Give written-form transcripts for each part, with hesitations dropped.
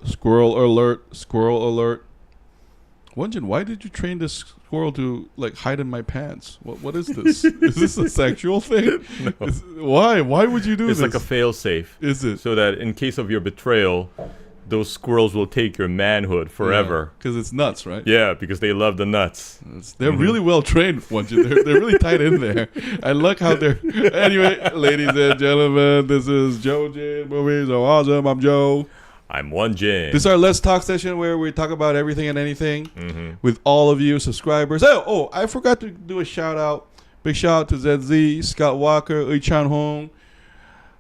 Squirrel alert. Squirrel alert. Won-Jin, why did you train this squirrel to like hide in my pants? What is this? Is this a sexual thing? No. Why? Why would you do this? It's like a fail-safe. Is it? So that in case of your betrayal, those squirrels will take your manhood forever. Because it's nuts, right? Yeah, because they love the nuts. They're really well trained, Won-Jin. They're really tight in there. I like how they're... Anyway, ladies and gentlemen, this is JoeJinMovieSoAwesome. I'm Joe. I'm Won-Jin. This is our Let's Talk session where we talk about everything and anything with all of you subscribers. Oh, I forgot to do a shout out. Big shout out to Zedzee, Scott Walker, Ui Chan Hong.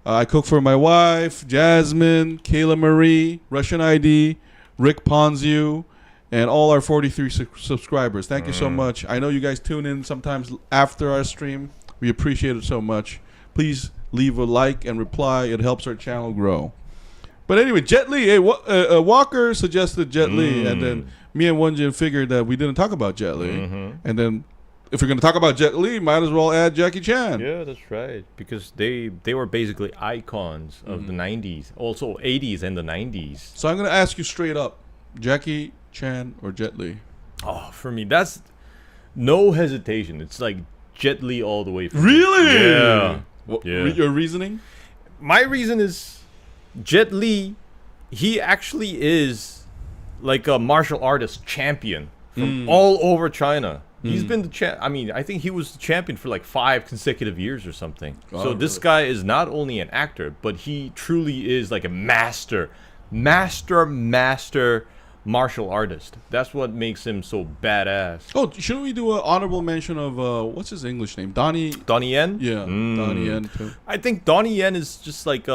I cook for my wife, Jasmine, Kayla Marie, Russian ID, Rick Ponziu, and all our 43 subscribers. Thank you so much. I know you guys tune in sometimes after our stream. We appreciate it so much. Please leave a like and reply. It helps our channel grow. But anyway, Jet Li. Hey, Walker suggested Jet Li, and then me and Won-Jin figured that we didn't talk about Jet Li. And then if we're going to talk about Jet Li, might as well add Jackie Chan. Yeah, that's right. Because they were basically icons of the 90s. Also 80s and the 90s. So I'm going to ask you straight up, Jackie Chan or Jet Li? Oh, for me, that's no hesitation. It's like Jet Li all the way. Really? Yeah. Your reasoning? My reason is Jet Li, he actually is like a martial artist champion from all over China. He's been the I think he was the champion for like 5 consecutive years or something. Oh, so this guy is not only an actor, but he truly is like a master martial artist. That's what makes him so badass. Oh, shouldn't we do an honorable mention of what's his English name? Donnie Yen? Yeah, Donnie Yen too. I think Donnie Yen is just like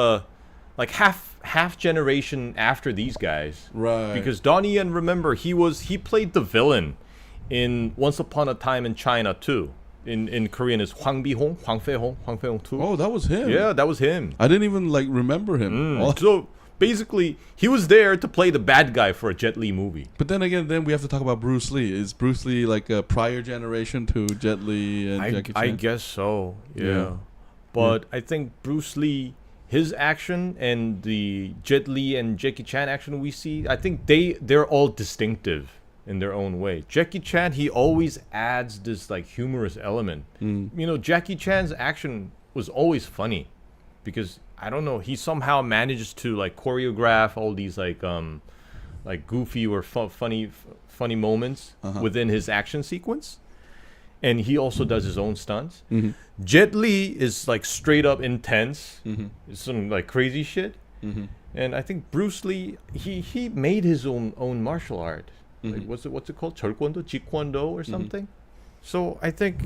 half generation after these guys. Right. Because Donnie Yen, remember, he played the villain in Once Upon a Time in China too. In Korean is Hwang Fei-hong too. Oh, that was him. Yeah, that was him. I didn't even like remember him. So basically, he was there to play the bad guy for a Jet Li movie. But then again, we have to talk about Bruce Lee. Is Bruce Lee like a prior generation to Jet Li and Jackie Chan? I guess so. Yeah. But I think Bruce Lee, his action and the Jet Li and Jackie Chan action we see, I think they're all distinctive in their own way. Jackie Chan, he always adds this like humorous element. You know, Jackie Chan's action was always funny because I don't know, he somehow manages to like choreograph all these like goofy or funny moments within his action sequence. And he also does his own stunts. Jet Li is like straight up intense. Some like crazy shit. And I think Bruce Lee, he made his own martial art. Like what's it called? Jeet Kune Do or something. So I think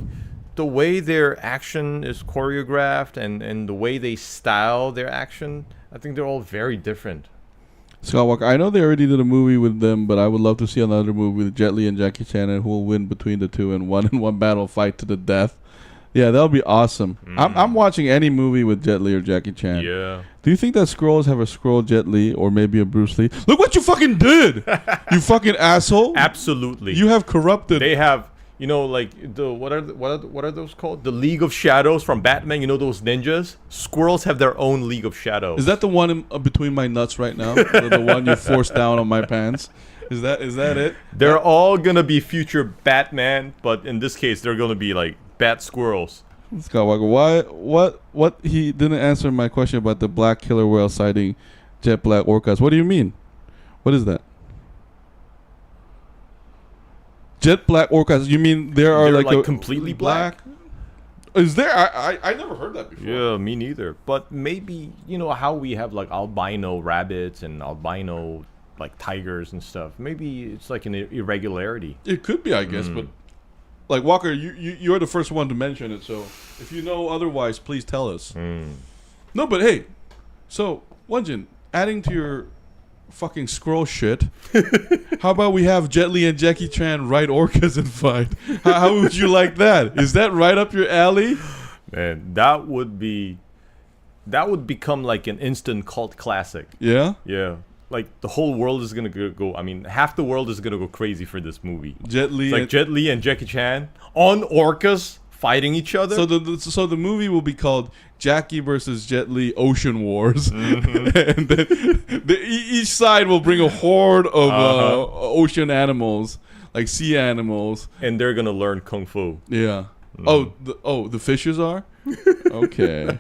the way their action is choreographed and the way they style their action, I think they're all very different. Scott Walker, I know they already did a movie with them, but I would love to see another movie with Jet Li and Jackie Chan, and who will win between the two in one battle fight to the death. Yeah, that'll be awesome. I'm watching any movie with Jet Li or Jackie Chan. Yeah. Do you think that Squirrels have a Squirrel Jet Li or maybe a Bruce Lee? Look what you fucking did, you fucking asshole! Absolutely. You have corrupted. They have, you know, like the what are those called? The League of Shadows from Batman. You know those ninjas? Squirrels have their own League of Shadows. Is that the one between my nuts right now? the one you forced down on my pants? Is that it? They're all gonna be future Batman, but in this case, they're gonna be like Bat Squirrels. Scott Walker, what? He didn't answer my question about the black killer whale sighting jet black orcas. What do you mean? What is that? Jet black orcas. You mean they're like completely black? Is there? I never heard that before. Yeah, me neither. But maybe, you know how we have like albino rabbits and albino like tigers and stuff. Maybe it's like an irregularity. It could be, I guess, but like Walker, you're the first one to mention it. So if you know otherwise, please tell us. No, but hey, so Won-Jin, adding to your fucking squirrel shit, how about we have Jet Li and Jackie Chan ride orcas and fight? How would you like that? Is that right up your alley? Man, that would become like an instant cult classic. Yeah? Yeah. Like the whole world is gonna go. I mean, half the world is gonna go crazy for this movie. Jet Li, Jet Li and Jackie Chan on orcas fighting each other. So the movie will be called Jackie versus Jet Li Ocean Wars, and then each side will bring a horde of ocean animals, like sea animals, and they're gonna learn kung fu. Yeah. The fishes are. Okay.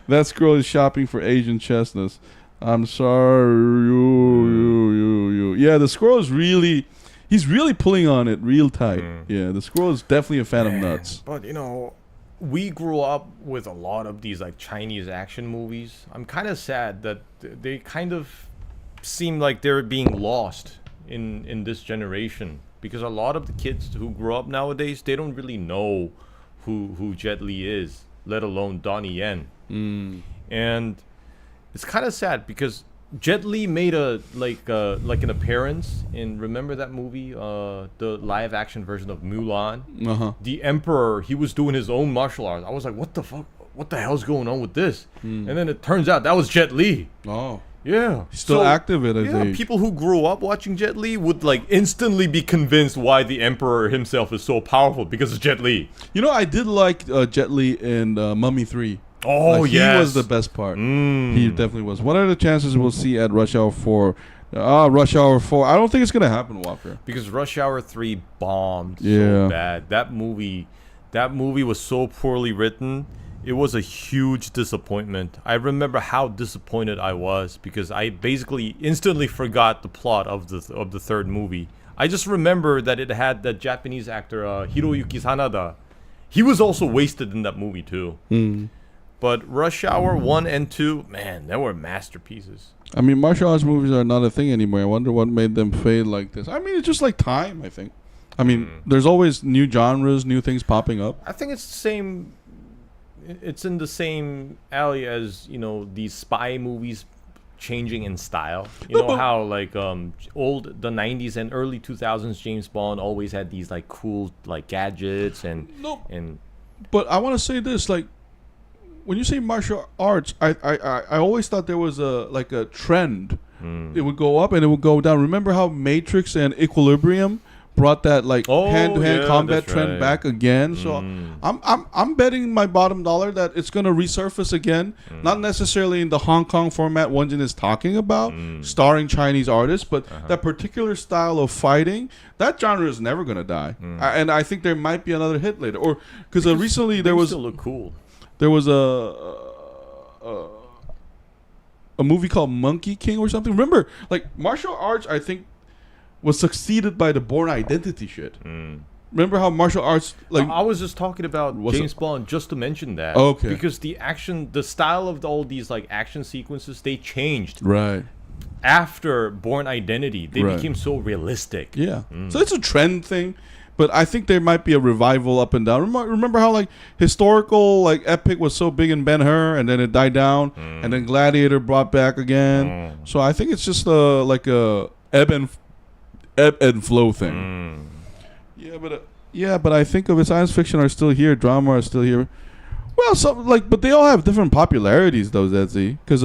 That squirrel is shopping for Asian chestnuts. I'm sorry. You. Yeah, the squirrel is really. He's really pulling on it real tight. Yeah, the squirrel is definitely a fan of nuts. But we grew up with a lot of these like Chinese action movies. I'm kind of sad that they kind of seem like they're being lost in this generation, because a lot of the kids who grow up nowadays, they don't really know who Jet Li is, let alone Donnie Yen. And it's kind of sad because Jet Li made like an appearance in, remember that movie, the live action version of Mulan? The Emperor, he was doing his own martial arts. I was like, what the fuck? What the hell's going on with this? And then it turns out that was Jet Li. Oh. Yeah. He's still active at his age. People who grew up watching Jet Li would like instantly be convinced why the Emperor himself is so powerful, because it's Jet Li. I did like Jet Li in Mummy 3. Oh, yes. He was the best part. He definitely was. What are the chances we'll see at Rush Hour 4? Rush Hour 4. I don't think it's going to happen, Walker. Because Rush Hour 3 bombed so bad. That movie was so poorly written. It was a huge disappointment. I remember how disappointed I was because I basically instantly forgot the plot of the third movie. I just remember that it had that Japanese actor Hiroyuki Sanada. He was also wasted in that movie too. But Rush Hour 1 and 2, man, they were masterpieces. I mean, martial arts movies are not a thing anymore. I wonder what made them fade like this. I mean, it's just like time, I think. I mean, there's always new genres, new things popping up. I think it's the same. It's in the same alley as, these spy movies changing in style. You know how like the 90s and early 2000s James Bond always had these like cool like gadgets and But I want to say this, like, when you say martial arts, I always thought there was a trend. It would go up and it would go down. Remember how Matrix and Equilibrium brought that like hand-to-hand combat trend back again? So I'm betting my bottom dollar that it's gonna resurface again. Not necessarily in the Hong Kong format Won-Jin is talking about, starring Chinese artists, but that particular style of fighting, that genre is never gonna die. And I think there might be another hit later, or because recently there was still look cool. There was a movie called Monkey King or something. Remember, like, martial arts, I think, was succeeded by the Bourne Identity shit. Remember how martial arts, like... I was just talking about James Bond just to mention that. Okay. Because the style of all these, like, action sequences, they changed. Right. After Bourne Identity, they became so realistic. Yeah. So it's a trend thing. But I think there might be a revival up and down. Remember how like historical, like epic was so big in Ben-Hur, and then it died down, and then Gladiator brought back again. So I think it's just like a ebb and flow thing. Yeah, but I think of it, science fiction are still here, drama are still here. Well, but they all have different popularities though, Zedzee, because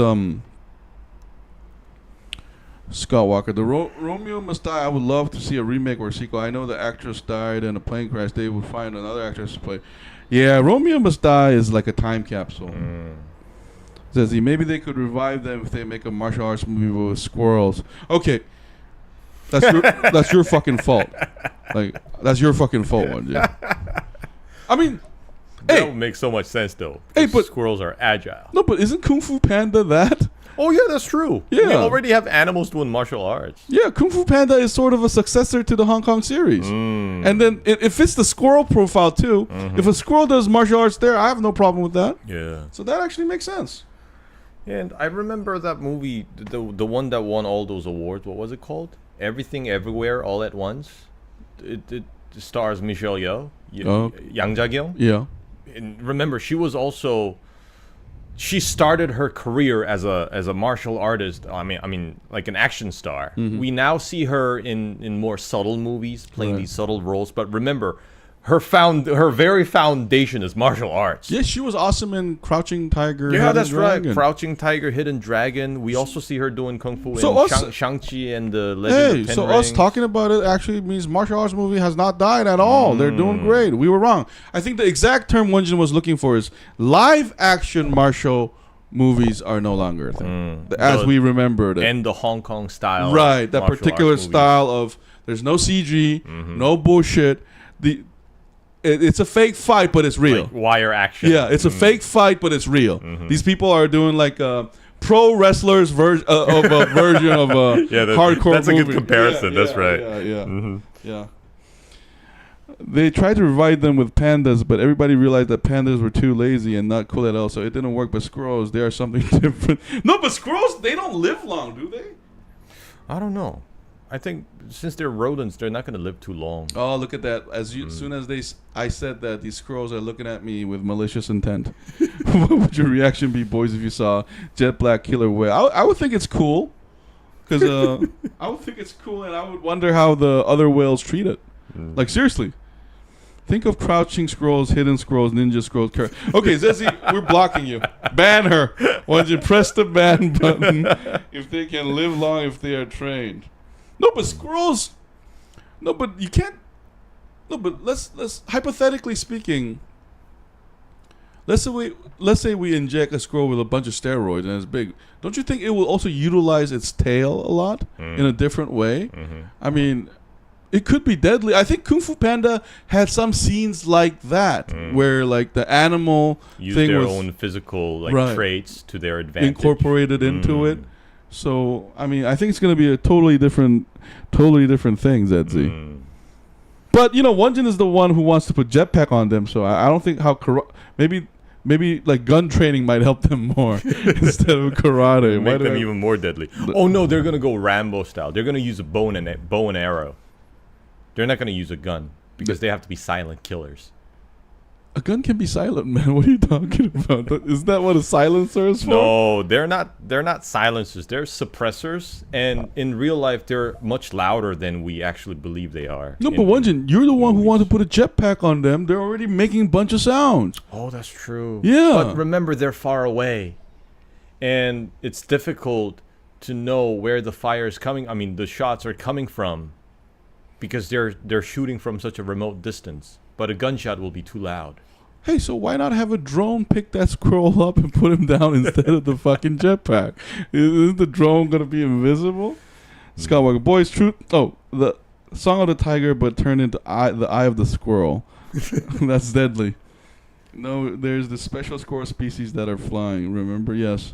Scott Walker, the Romeo Must Die. I would love to see a remake or a sequel. I know the actress died in a plane crash. They would find another actress to play. Yeah, Romeo Must Die is like a time capsule. Zedzee, maybe they could revive them if they make a martial arts movie with squirrels. Okay, that's your fucking fault. Like, that's your fucking fault, Won-Jin. I mean, that would make so much sense though. But squirrels are agile. No, but isn't Kung Fu Panda that? Oh yeah, that's true. Yeah. We already have animals doing martial arts. Yeah, Kung Fu Panda is sort of a successor to the Hong Kong series. And then it fits the squirrel profile too. If a squirrel does martial arts there, I have no problem with that. Yeah. So that actually makes sense. And I remember that movie, the one that won all those awards. What was it called? Everything Everywhere All at Once. It stars Michelle Yeoh, Yang Ja-kyung. Yeah. And remember, she started her career as a martial artist. I mean, like an action star. We now see her in more subtle movies, playing these subtle roles. But remember, her very foundation is martial arts. Yeah, she was awesome in Crouching Tiger. Yeah, Hidden that's Dragon. right. Crouching Tiger, Hidden Dragon. We also see her doing kung fu So in us- Shang-Chi and the Legend of Ten so Rings. us talking about it actually means martial arts movie has not died at all. They're doing great. We were wrong. I think the exact term Won-Jin was looking for is live action martial movies are no longer a thing as we remember it. And the Hong Kong style. Right, that martial particular arts movies. style of there's no CG, no bullshit. It's a fake fight, but it's real. Like wire action. Yeah, it's a fake fight, but it's real. These people are doing like a pro wrestlers of a version of a hardcore that's movie. a good comparison. That's right. Yeah. They tried to revive them with pandas, but everybody realized that pandas were too lazy and not cool at all, so it didn't work. But squirrels, they are something different. No, but squirrels, they don't live long, do they? I don't know. I think since they're rodents, they're not going to live too long. Oh, look at that! As soon as I said that, these squirrels are looking at me with malicious intent. What would your reaction be, boys, if you saw jet black killer whale? I would think it's cool, because I would think it's cool, and I would wonder how the other whales treat it. Like seriously, think of crouching squirrels, hidden squirrels, ninja squirrels. Okay, Zedzee, we're blocking you. Ban her. Why don't you press the ban button if they can live long if they are trained? No, but squirrels. No, but you can't. No, but let's hypothetically speaking. Let's say we inject a squirrel with a bunch of steroids and it's big. Don't you think it will also utilize its tail a lot in a different way? I mean, it could be deadly. I think Kung Fu Panda had some scenes like that where like the animal Use thing their was own physical traits to their advantage. incorporated into it. So I mean, I think it's going to be a totally different thing, Zedzee. But you know, Won-Jin is the one who wants to put jetpack on them. So I don't think maybe like gun training might help them more instead of karate. Make them even more deadly. Oh no, they're gonna go Rambo style. They're gonna use a bow and arrow. They're not gonna use a gun because they have to be silent killers. A gun can be silent, man. What are you talking about? Isn't that what a silencer is for? No, they're not. They're not silencers. They're suppressors, and in real life, they're much louder than we actually believe they are. No, but Won-Jin, you're the one who wanted to put a jetpack on them. They're already making a bunch of sounds. Oh, that's true. Yeah. But remember, they're far away, and it's difficult to know where the fire is coming. I mean, the shots are coming from, because they're shooting from such a remote distance. But a gunshot will be too loud. Hey, so why not have a drone pick that squirrel up and put him down instead of the fucking jetpack? Isn't the drone gonna be invisible? Skywalker, boys, truth. Oh, the Song of the Tiger, but turned into the Eye of the Squirrel. That's deadly. No, there's the special squirrel species that are flying. Remember? Yes.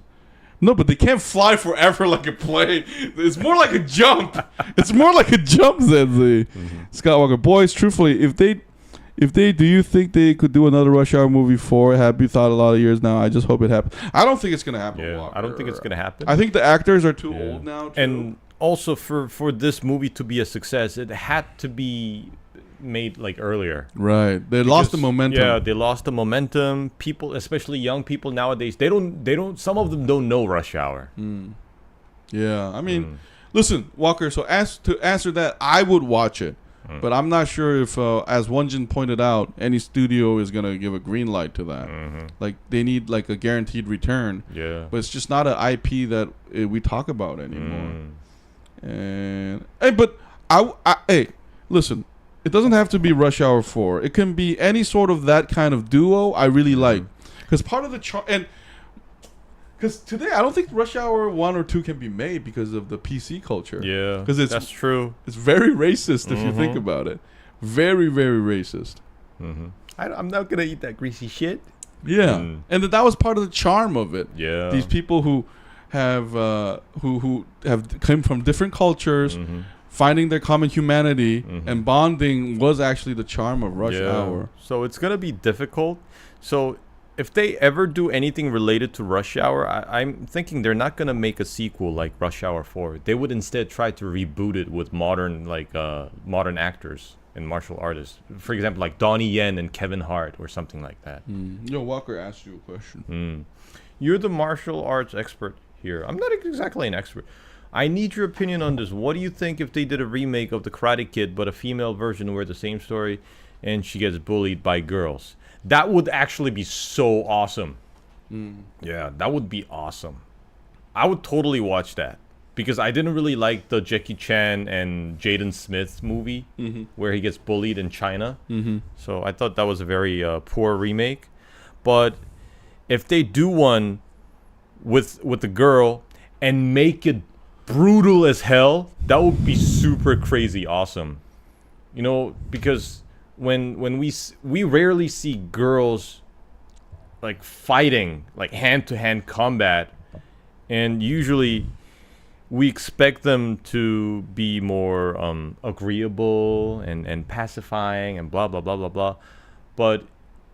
No, but they can't fly forever like a plane. It's more like a jump. It's more like a jump, Zedzee. Skywalker, boys, truthfully, if they, do you think they could do another Rush Hour movie 4? Have you thought a lot of years now? I just hope it happens. I don't think it's gonna happen. Yeah, Walker. I don't think it's gonna happen. I think the actors are too old now. Too. And also, for this movie to be a success, it had to be made like earlier. Right, they lost the momentum. Yeah, they lost the momentum. People, especially young people nowadays, they don't. Some of them don't know Rush Hour. Yeah, I mean, listen, Walker. So to answer that, I would watch it. But I'm not sure if, as Won-Jin pointed out, any studio is going to give a green light to that. Like, they need, like, a guaranteed return. Yeah. But it's just not an IP that we talk about anymore. And, hey, but, hey, listen, it doesn't have to be Rush Hour 4. It can be any sort of that kind of duo I really like. Because part of the charm, and because today I don't think Rush Hour 1 or 2 can be made because of the PC culture. Yeah, because that's true. It's very racist if you think about it. Very, very racist. I'm not gonna eat that greasy shit. Yeah, and that was part of the charm of it. Yeah, these people who have who have come from different cultures, finding their common humanity and bonding was actually the charm of Rush Hour. So it's gonna be difficult. So if they ever do anything related to Rush Hour, I'm thinking they're not gonna make a sequel like Rush Hour 4. They would instead try to reboot it with modern modern actors and martial artists. For example, like Donnie Yen and Kevin Hart or something like that. Yo, Walker asked you a question. You're the martial arts expert here. I'm not exactly an expert. I need your opinion on this. What do you think if they did a remake of The Karate Kid, but a female version where the same story and she gets bullied by girls. That would actually be so awesome. Yeah, that would be awesome. I would totally watch that. Because I didn't really like the Jackie Chan and Jaden Smith movie where he gets bullied in China. So I thought that was a very poor remake. But if they do one with the girl and make it brutal as hell, that would be super crazy awesome. You know, because when we rarely see girls like fighting, like hand-to-hand combat, and usually we expect them to be more agreeable and pacifying and blah, blah, blah, blah, blah. But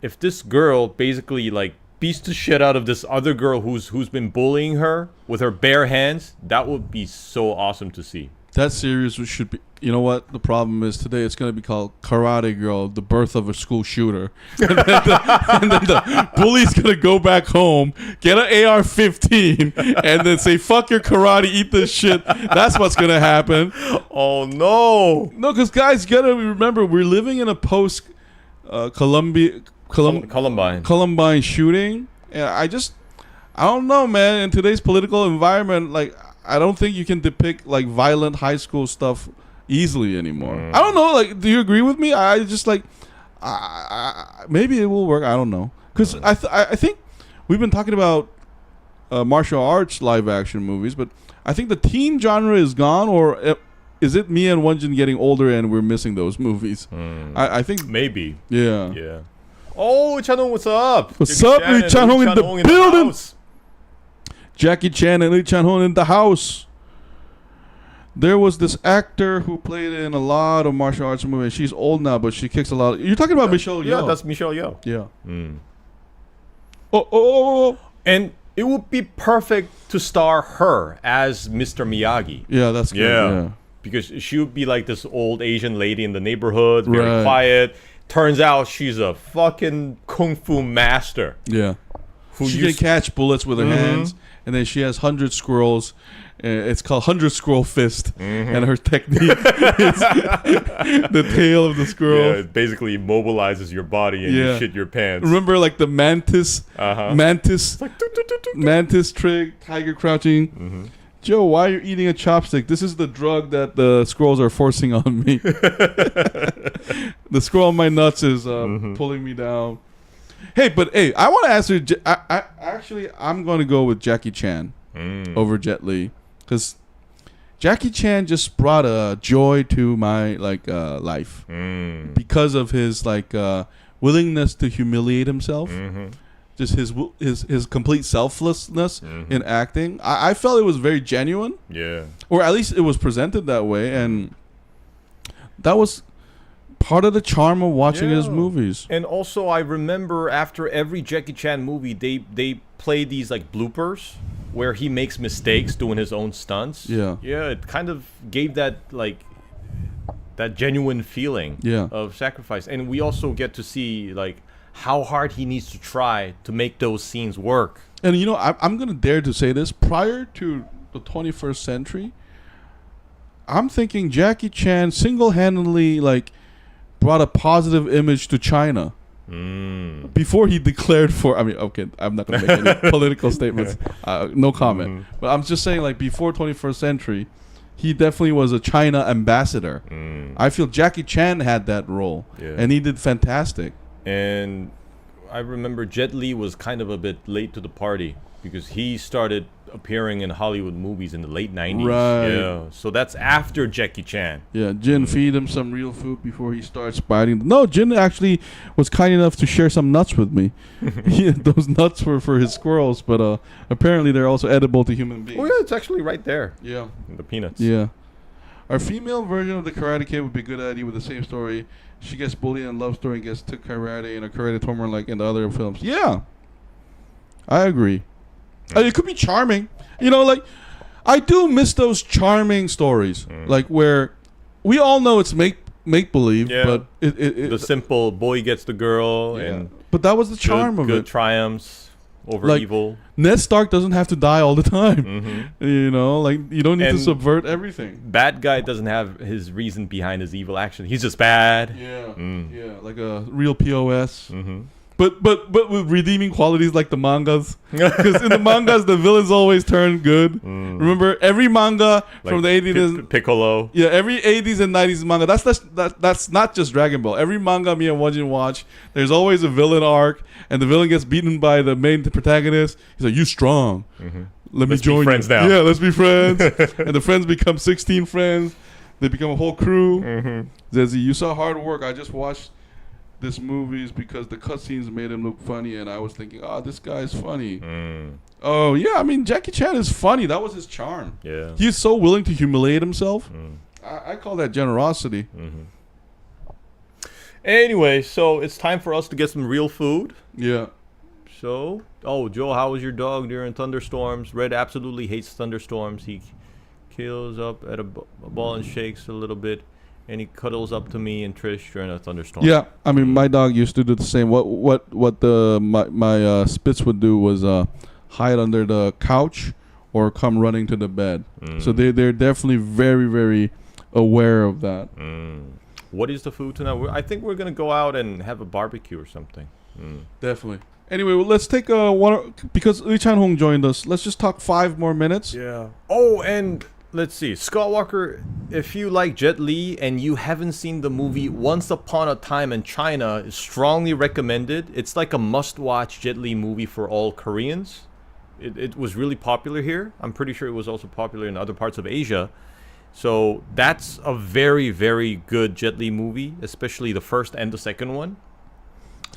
if this girl basically, like, beats the shit out of this other girl who's been bullying her with her bare hands, that would be so awesome to see. That series should be... You know what? The problem is today it's going to be called Karate Girl, the birth of a school shooter. And then the bully's going to go back home, get an AR-15, and then say, fuck your karate, eat this shit. That's what's going to happen. Oh, no. No, because guys, you got to remember, we're living in a post-Columbine shooting. And I don't know, man. In today's political environment, like, I don't think you can depict, like, violent high school stuff easily anymore. I don't know. Like, do you agree with me? I just like, maybe it will work. I don't know, because I think we've been talking about martial arts live action movies, but I think the teen genre is gone, or is it me and Won-Jin getting older and we're missing those movies? I think maybe. Yeah. Yeah. Oh, Chan-Hong, what's up? What's up, Lee Chan-Hong in the building? Jackie Chan and Lee Chan-Hong in the house. There was this actor who played in a lot of martial arts movies. She's old now, but she kicks a lot. You're talking about Michelle Yeoh. Yeah, that's Michelle Yeoh. Yeah. And it would be perfect to star her as Mr. Miyagi. Yeah, that's good. Yeah. Because she would be like this old Asian lady in the neighborhood, very quiet. Turns out she's a fucking kung fu master. Yeah. She can catch bullets with her hands, and then she has 100 squirrels. It's called 100 Squirrel Fist, and her technique is the tail of the squirrel. Yeah, it basically immobilizes your body and you shit your pants. Remember, like the mantis trick, tiger crouching. Joe, why are you eating a chopstick? This is the drug that the squirrels are forcing on me. The squirrel on my nuts is pulling me down. Hey, I want to answer. I'm going to go with Jackie Chan over Jet Li. Because Jackie Chan just brought a joy to my life because of his willingness to humiliate himself, just his complete selflessness in acting. I felt it was very genuine, or at least it was presented that way, and that was part of the charm of watching his movies. And also, I remember after every Jackie Chan movie, they play these like bloopers where he makes mistakes doing his own stunts. Yeah, it kind of gave that that genuine feeling of sacrifice. And we also get to see like how hard he needs to try to make those scenes work. And you know, I'm gonna dare to say this: prior to the 21st century, I'm thinking Jackie Chan single-handedly brought a positive image to China. Before he declared for, I'm not going to make any political statements. No comment. But I'm just saying, before 21st century, he definitely was a China ambassador. I feel Jackie Chan had that role, and he did fantastic. And I remember Jet Li was kind of a bit late to the party because he started appearing in Hollywood movies in the late 90s. Right. Yeah. So that's after Jackie Chan. Yeah, Jin feed him some real food before he starts biting. No, Jin actually was kind enough to share some nuts with me. Those nuts were for his squirrels, but apparently they're also edible to human beings. Oh, yeah, it's actually right there. Yeah. The peanuts. Yeah. Our female version of the Karate Kid would be a good idea with the same story. She gets bullied in a love story and gets to karate in a karate tournament like in the other films. Yeah. I agree. It could be charming. You know, I do miss those charming stories. Where we all know it's make-believe, but it the simple boy gets the girl. And but that was the charm of it. Good triumphs. over like, evil. Ned Stark doesn't have to die all the time. Mm-hmm. You know, like you don't need to And subvert everything. Bad guy doesn't have his reason behind his evil action. He's just bad. Yeah, Mm. yeah, like a real POS. Mm-hmm. But with redeeming qualities like the mangas, because in the mangas the villains always turn good. Remember every manga Like from the 80s, Piccolo. yeah, every 80s and 90s manga. That's not just Dragon Ball. Every manga me and Won-Jin watch, there's always a villain arc, and the villain gets beaten by the main protagonist. He's like, "You strong? Let's me join be friends you. now." Yeah, let's be friends." And the friends become 16 friends. They become a whole crew. Zedzee, you saw hard work. I just watched this movies because the cutscenes made him look funny, and I was thinking, oh, this guy's funny. Oh yeah, I mean Jackie Chan is funny. That was his charm. Yeah. He's so willing to humiliate himself. I call that generosity. Anyway, so it's time for us to get some real food. Yeah. So, Joe, how was your dog during thunderstorms? Red absolutely hates thunderstorms. He kills up at a ball and shakes a little bit. And he cuddles up to me and Trish during a thunderstorm. Yeah, I mean, my dog used to do the same. What my Spitz would do was hide under the couch or come running to the bed. So they're definitely very, very aware of that. What is the food tonight? I think we're gonna go out and have a barbecue or something. Definitely. Anyway, well, let's take one because Lee Chan Hong joined us. Let's just talk 5 more minutes. Yeah. Oh, and let's see, Scott Walker, if you like Jet Li and you haven't seen the movie Once Upon a Time in China, is strongly recommended. It's like a must-watch Jet Li movie for all Koreans. It was really popular here. I'm pretty sure it was also popular in other parts of Asia. So that's a very, very good Jet Li movie, especially the first and the second one.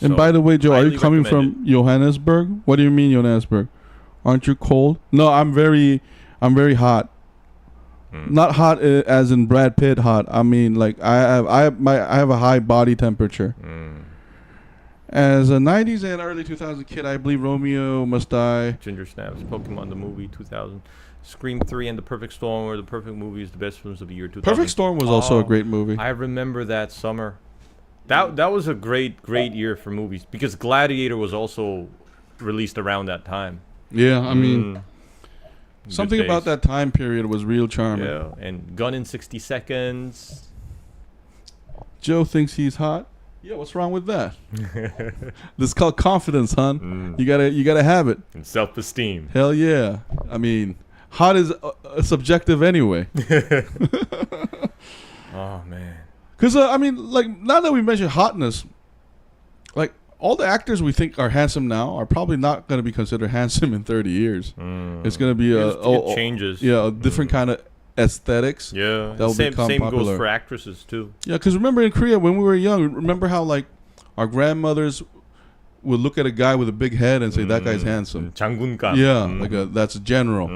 And So, by the way, Joe, are you highly coming from Johannesburg? What do you mean Johannesburg? Aren't you cold? No, I'm very hot. Not hot as in Brad Pitt hot. I mean, like I have a high body temperature. As a 90s and early 2000s kid, I believe Romeo Must Die. Ginger Snaps, Pokemon the movie 2000, Scream 3 and The Perfect Storm were the perfect movies, the best films of the year 2000. Perfect Storm was also a great movie. I remember that summer. That was a great year for movies because Gladiator was also released around that time. Yeah, I mean, Good something about days. that time period was real charming. Yeah, and Gun in 60 Seconds. Joe thinks he's hot. Yeah, what's wrong with that? This is called confidence, hon. You gotta have it. And self-esteem. Hell yeah. I mean, hot is subjective anyway. Oh man. Because I mean, like now that we mentioned hotness, like all the actors we think are handsome now are probably not going to be considered handsome in 30 years. It's going to be It changes. Yeah, a different kind of aesthetics. Yeah. That'll Same become popular. goes for actresses too. Yeah, because remember in Korea when we were young, remember how like our grandmothers would look at a guy with a big head and say that guy's handsome. 장군감. Yeah, like that's a general.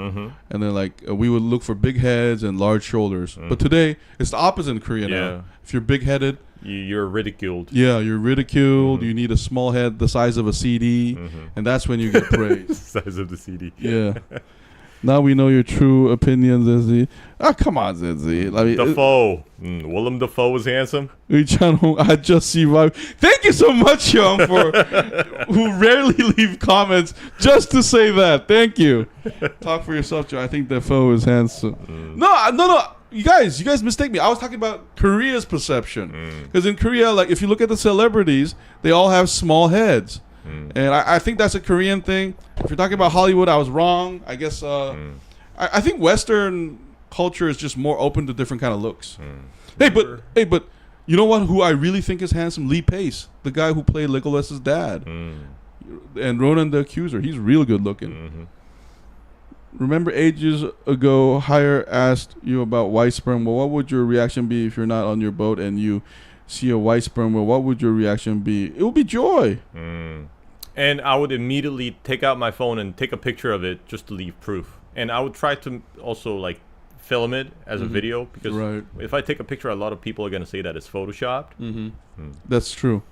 And then like we would look for big heads and large shoulders. But today it's the opposite in Korea now. If you're big headed, you're ridiculed. yeah, you're ridiculed. You need a small head the size of a CD, and that's when you get praised. Size of the CD. Yeah. Now we know your true opinions, Zedzee. Ah, come on, Zedzee. I mean, Dafoe. Willem Dafoe was handsome. I just see why. Thank you so much, Young, for who rarely leave comments just to say that. Thank you. Talk for yourself, Joe. I think Dafoe is handsome. No. You guys mistake me. I was talking about Korea's perception. Because in Korea, like if you look at the celebrities, they all have small heads. And I think that's a Korean thing. If you're talking about Hollywood, I was wrong. I guess I think Western culture is just more open to different kind of looks. Hey, but you know what? Who I really think is handsome? Lee Pace, the guy who played Legolas's dad, and Ronan the Accuser. He's real good looking. Remember ages ago, Hire asked you about white sperm. Well, what would your reaction be if you're not on your boat and you see a white sperm whale? What would your reaction be? It would be joy. And I would immediately take out my phone and take a picture of it just to leave proof. And I would try to also like film it as a video because if I take a picture, a lot of people are going to say that it's photoshopped. That's true.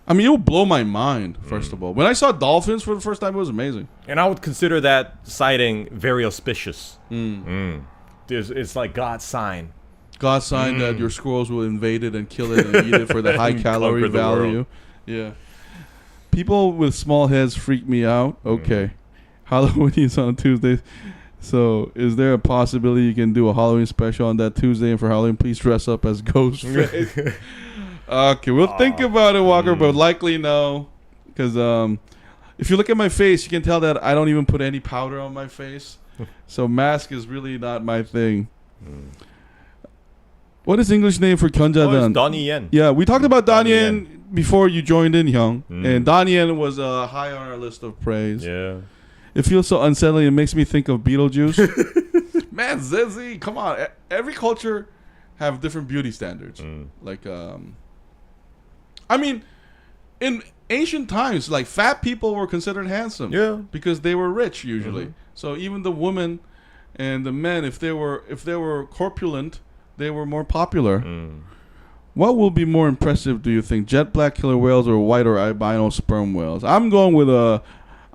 I mean, it will blow my mind, first of all. When I saw dolphins for the first time, it was amazing. And I would consider that sighting very auspicious. It's like God's sign. God's sign that your squirrels will invade it and kill it and eat it for the high calorie Conquer the value. world. Yeah. People with small heads freak me out. Okay. Halloween is on Tuesday. So, is there a possibility you can do a Halloween special on that Tuesday? And for Halloween, please dress up as Ghostface. Okay, we'll think about it, Walker, but likely no. Because if you look at my face, you can tell that I don't even put any powder on my face. So, mask is really not my thing. What is English name for Kyunja-dan? It's Donnie Yen. Yeah, we talked about Donnie Yen before you joined in, Hyung. And Donnie Yen was high on our list of praise. Yeah. It feels so unsettling. It makes me think of Beetlejuice. Man, Zedzee, come on. Every culture have different beauty standards. Like, I mean, in ancient times, like fat people were considered handsome. Yeah. Because they were rich usually. So even the women and the men, if they were corpulent, they were more popular. What will be more impressive, do you think? Jet black killer whales or white or albino sperm whales? I'm going with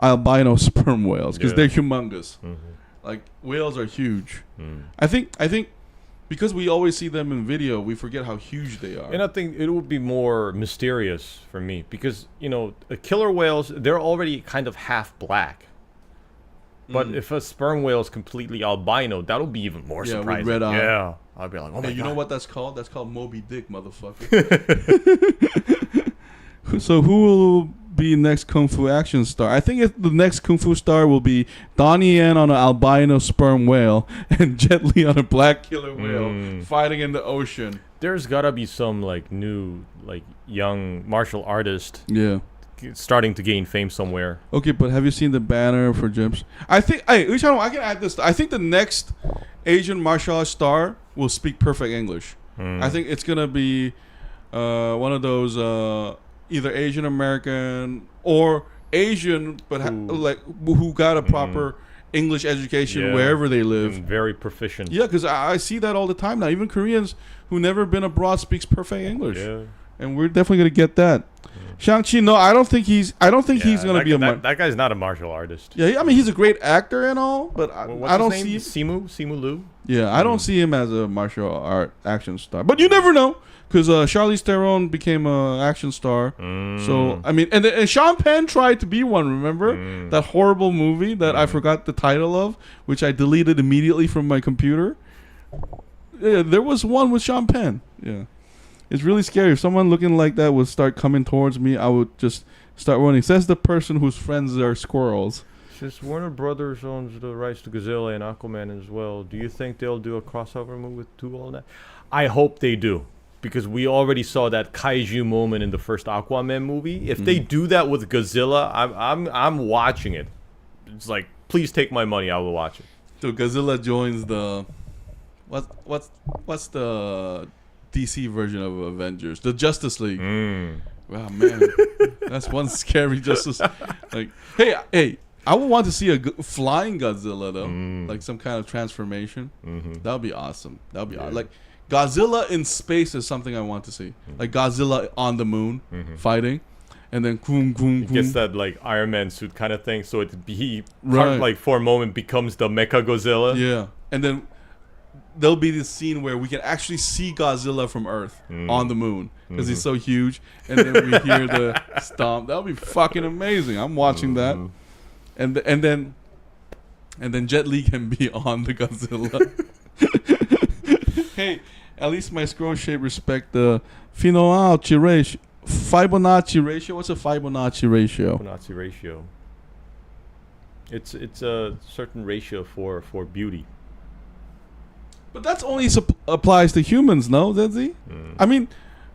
albino sperm whales because they're humongous. Like whales are huge. I think because we always see them in video, we forget how huge they are. And I think it would be more mysterious for me because killer whales, they're already kind of half black. But if a sperm whale is completely albino, that'll be even more surprising. With red eye. Yeah, I'll be like, oh my god. You know what that's called? That's called Moby Dick, motherfucker. So who will be next Kung Fu action star? I think the next Kung Fu star will be Donnie Yen on an albino sperm whale and Jet Li on a black killer whale fighting in the ocean. There's gotta be some new young martial artist. Yeah. Starting to gain fame somewhere. Okay, but have you seen the banner for gyms? I think, I can add this. I think the next Asian martial arts star will speak perfect English. I think it's going to be one of those either Asian American or Asian, but who got a proper English education wherever they live. And very proficient. Yeah, because I see that all the time now. Even Koreans who never been abroad speaks perfect English. Yeah. And we're definitely going to get that. Shang-Chi, no, I don't think he's going to be that guy's not a martial artist. Yeah, I mean, he's a great actor and all, but I don't see Simu Liu. Yeah, I don't see him as a martial art action star. But you never know, because Charlize Theron became an action star. So, I mean, and Sean Penn tried to be one, remember? That horrible movie that I forgot the title of, which I deleted immediately from my computer. Yeah, there was one with Sean Penn. Yeah. It's really scary. If someone looking like that would start coming towards me, I would just start running. Says the person whose friends are squirrels. Since Warner Brothers owns the rights to Godzilla and Aquaman as well, do you think they'll do a crossover movie to all that? I hope they do, because we already saw that kaiju moment in the first Aquaman movie. If they do that with Godzilla, I'm watching it. It's like, please take my money. I will watch it. So Godzilla joins the what's the DC version of Avengers, the Justice League. Wow, man, that's one scary Justice. Like, hey, I would want to see a flying Godzilla though, like some kind of transformation. That would be awesome. That would be like Godzilla in space is something I want to see. Like Godzilla on the moon fighting, and then gets that like Iron Man suit kind of thing. So like for a moment becomes the Mecha Godzilla. Yeah, and then there'll be this scene where we can actually see Godzilla from Earth on the moon because he's so huge, and then we hear the stomp. That'll be fucking amazing. I'm watching that, and then Jet Li can be on the Godzilla. Hey, at least my scroll shape respect the Fibonacci ratio. What's a Fibonacci ratio? Fibonacci ratio. It's a certain ratio for beauty. But that's only applies to humans, no, Zedzee? I mean,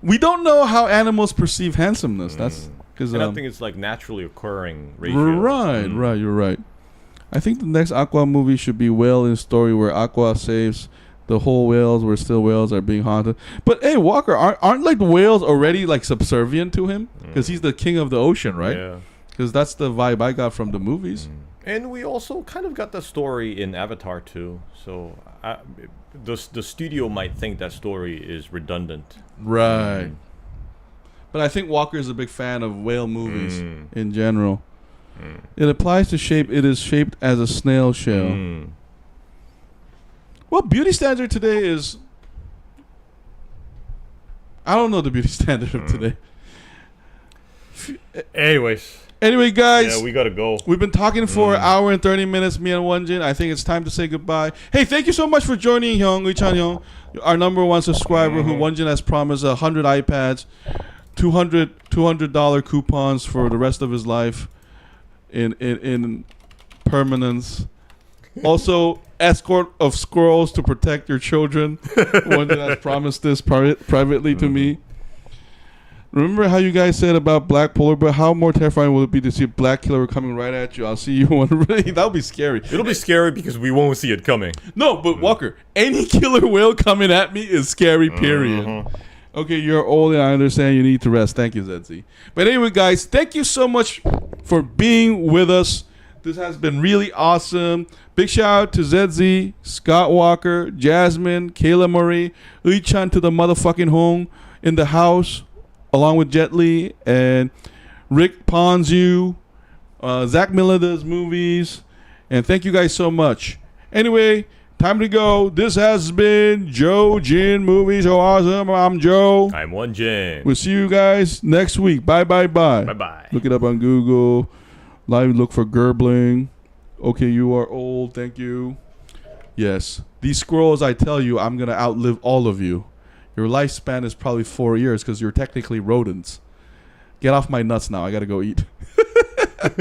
we don't know how animals perceive handsomeness. That's because I think it's like naturally occurring ratio. Right. You're right. I think the next Aqua movie should be whale in story where Aqua saves the whole whales where still whales are being haunted. But hey, Walker, aren't like the whales already like subservient to him because he's the king of the ocean, right? Yeah. Because that's the vibe I got from the movies. And we also kind of got the story in Avatar too. So the studio might think that story is redundant. Right. But I think Walker is a big fan of whale movies in general. It applies to shape. It is shaped as a snail shell. Well, beauty standard today is... I don't know the beauty standard of today. Anyways. Anyway, guys. Yeah, we gotta go. We've been talking for an hour and 30 minutes, me and Won-Jin. I think it's time to say goodbye. Hey, thank you so much for joining Hyung, Ui-chan Hyung, our number one subscriber who Won-Jin has promised 100 iPads, $200 coupons for the rest of his life in permanence. Also, escort of squirrels to protect your children. Won-Jin has promised this privately to me. Remember how you guys said about black polar bear? How more terrifying will it be to see a black killer coming right at you? I'll see you one. That'll be scary. It'll be scary because we won't see it coming. No, but Walker, any killer whale coming at me is scary, period. Okay, you're old and I understand you need to rest. Thank you, Zedzee. But anyway, guys, thank you so much for being with us. This has been really awesome. Big shout out to Zedzee, Scott Walker, Jasmine, Kayla Marie, Ui-chan to the motherfucking home in the house, along with Jet Li and Rick Ponzu, Zach Miller does movies, and thank you guys so much. Anyway, time to go. This has been JoeJinMovieSoAwesome. I'm Joe. I'm Won-Jin. We'll see you guys next week. Bye. Bye. Look it up on Google. Live look for Gerbling. Okay, you are old. Thank you. Yes. These squirrels, I tell you, I'm going to outlive all of you. Your lifespan is probably 4 years because you're technically rodents. Get off my nuts now. I got to go eat.